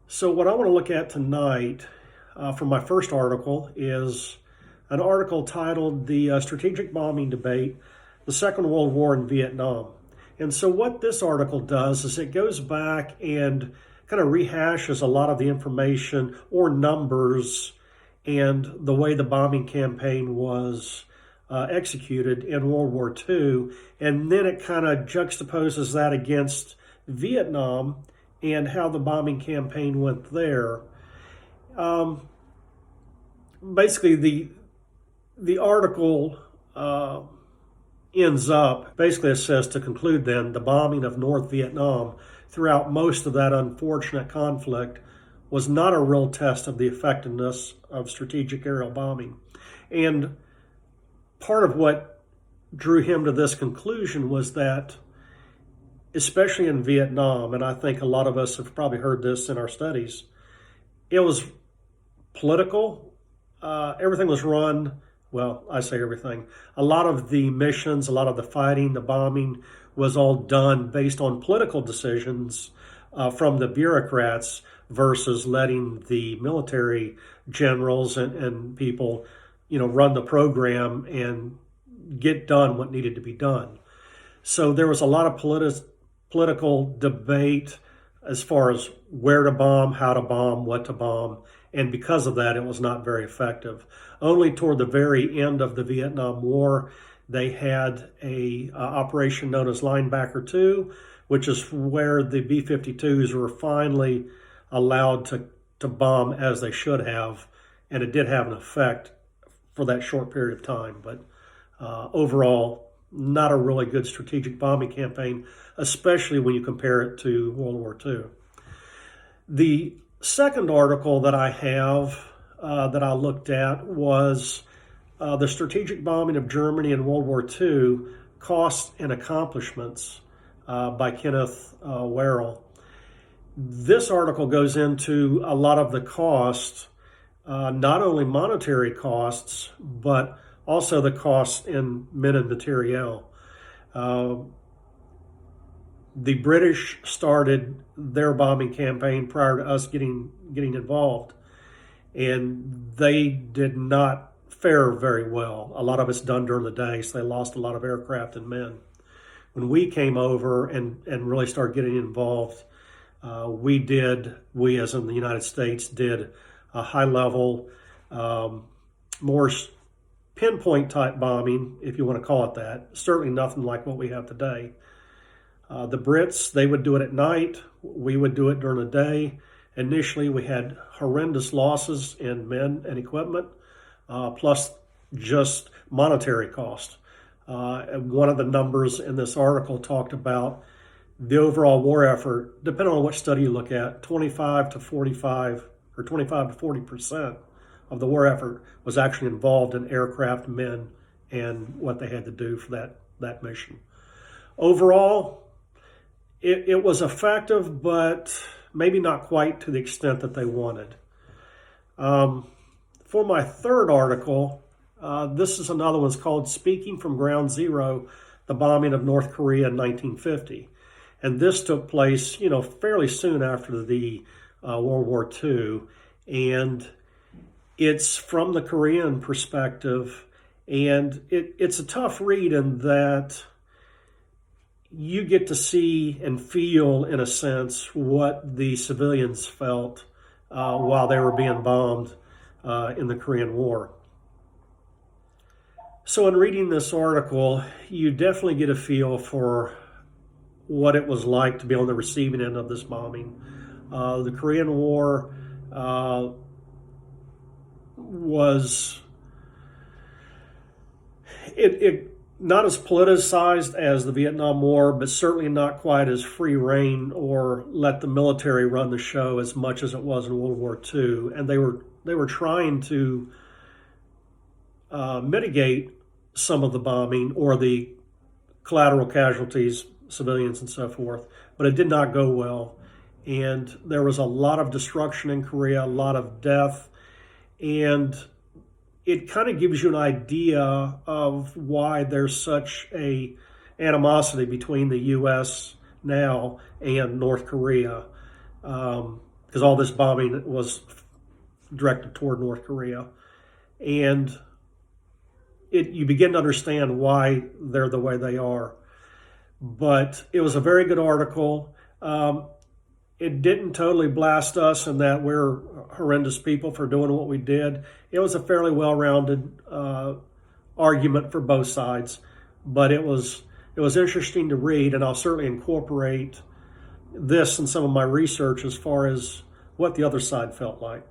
So, what I want to look at tonight for my first article is an article titled The Strategic Bombing Debate, the Second World War in Vietnam. And so, what this article does is it goes back and kind of rehashes a lot of the information or numbers and the way the bombing campaign was executed in World War II. And then it kind of juxtaposes that against Vietnam and how the bombing campaign went there. Um, Basically, the article ends up basically it says to conclude then the bombing of North Vietnam throughout most of that unfortunate conflict was not a real test of the effectiveness of strategic aerial bombing. And part of what drew him to this conclusion was that, especially in Vietnam, and I think a lot of us have probably heard this in our studies, it was political. Everything was run, well, I say everything. A lot of the missions, a lot of the fighting, the bombing was all done based on political decisions from the bureaucrats versus letting the military generals and people, run the program and get done what needed to be done. So there was a lot of political debate as far as where to bomb, how to bomb, what to bomb. And because of that, it was not very effective. Only toward the very end of the Vietnam War, they had a operation known as Linebacker 2, which is where the B-52s were finally allowed to bomb as they should have. And it did have an effect for that short period of time. But overall, not a really good strategic bombing campaign, especially when you compare it to World War II. The second article that I have that I looked at was The Strategic Bombing of Germany in World War II, Costs and Accomplishments by Kenneth Werrell. This article goes into a lot of the costs, not only monetary costs, but also the costs in men and materiel. The British started their bombing campaign prior to us getting involved, and they did not fare very well. A lot of it's done during the day, so they lost a lot of aircraft and men. When we came over and really started getting involved, we as in the United States did a high level, more pinpoint type bombing, if you want to call it that. Certainly nothing like what we have today. The Brits, they would do it at night. We would do it during the day. Initially, we had horrendous losses in men and equipment, plus just monetary cost. One of the numbers in this article talked about the overall war effort, depending on which study you look at, 25 to 45 or 25 to 40% of the war effort was actually involved in aircraft, men, and what they had to do for that mission. Overall, it was effective, but maybe not quite to the extent that they wanted. For my third article, this is another one. It's called Speaking from Ground Zero, the Bombing of North Korea in 1950. And this took place, fairly soon after the World War II. And it's from the Korean perspective. And it's a tough read in that you get to see and feel, in a sense, what the civilians felt while they were being bombed in the Korean War. So in reading this article, you definitely get a feel for what it was like to be on the receiving end of this bombing. The Korean War was it not as politicized as the Vietnam War, but certainly not quite as free reign or let the military run the show as much as it was in World War II. And they were trying to mitigate some of the bombing or the collateral casualties, civilians and so forth, but it did not go well. And there was a lot of destruction in Korea, a lot of death, and it kind of gives you an idea of why there's such a animosity between the U.S. now and North Korea. because all this bombing was directed toward North Korea. And you begin to understand why they're the way they are. But it was a very good article. It didn't totally blast us in that we're horrendous people for doing what we did. It was a fairly well-rounded argument for both sides, but it was interesting to read, and I'll certainly incorporate this in some of my research as far as what the other side felt like.